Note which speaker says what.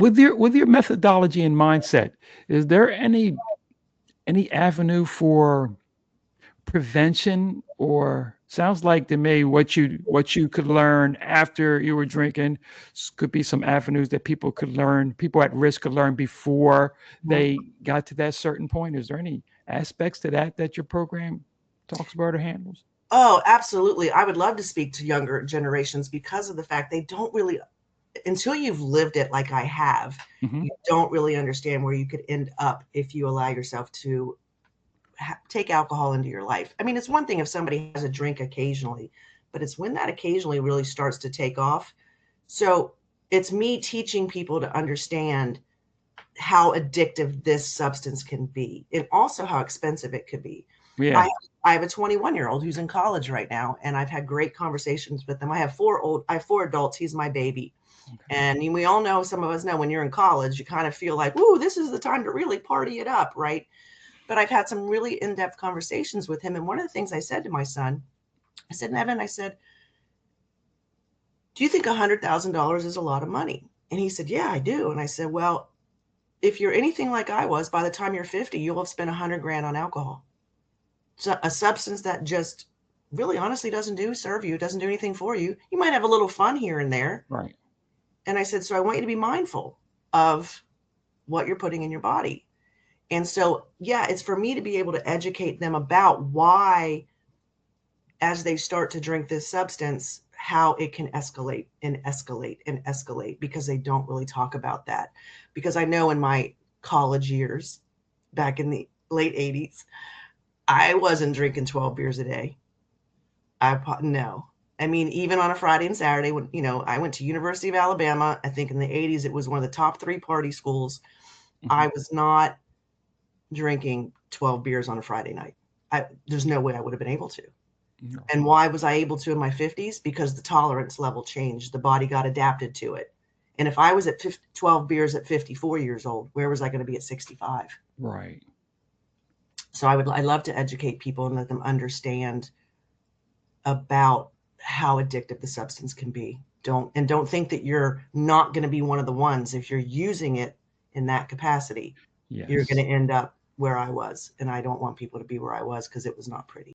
Speaker 1: With your methodology and mindset, is there any avenue for prevention? Or sounds like to me what you could learn after you were drinking could be some avenues that people at risk could learn before
Speaker 2: Mhm.
Speaker 1: they got to that certain point. Is there any aspects to that your program talks about or handles?
Speaker 2: Oh, absolutely. I would love to speak to younger generations because of the fact they don't really, until you've lived it like I have,
Speaker 1: Hmm.
Speaker 2: you don't really understand where you could end up if you allow yourself to take alcohol into your life. I mean, it's one thing if somebody has a drink occasionally, but it's when that occasionally really starts to take off. So it's me teaching people to understand how addictive this substance can be and also how expensive it could be. I
Speaker 1: Yeah.
Speaker 2: I have a 21-year-old who's in college right now, and I've had great conversations with him. I have four adults. He's my baby.
Speaker 1: Okay.
Speaker 2: And we all know, some of us know, when you're in college, you kind of feel like, ooh, this is the time to really party it up, right? But I've had some really in-depth conversations with him. And one of the things I said to my son, I said, Nevin, I said, do you think $100,000 is a lot of money? And he said, yeah, I do. And I said, well, if you're anything like I was, by the time you're 50, you'll have spent 100 grand on alcohol. So a substance that just really honestly doesn't serve you, doesn't do anything for you. You might have a little fun here and there.
Speaker 1: Right.
Speaker 2: And I said, so I want you to be mindful of what you're putting in your body. And so, yeah, it's for me to be able to educate them about why, as they start to drink this substance, how it can escalate and escalate and escalate, because they don't really talk about that. Because I know in my college years, back in the late 80s, I wasn't drinking 12 beers a day. No. I mean, even on a Friday and Saturday, when I went to University of Alabama, I think in the 80s it was one of the top 3 party schools.
Speaker 1: Hmm.
Speaker 2: I was not drinking 12 beers on a Friday night. There's no way I would have been able to.
Speaker 1: No.
Speaker 2: And why was I able to in my 50s? Because the tolerance level changed. The body got adapted to it. And if I was at 12 beers at 54 years old, where was I going to be at 65?
Speaker 1: Right.
Speaker 2: So I love to educate people and let them understand about how addictive the substance can be. Don't think that you're not going to be one of the ones. If you're using it in that capacity, you're going
Speaker 1: Yes.
Speaker 2: to end up where I was. And I don't want people to be where I was, because it was not pretty.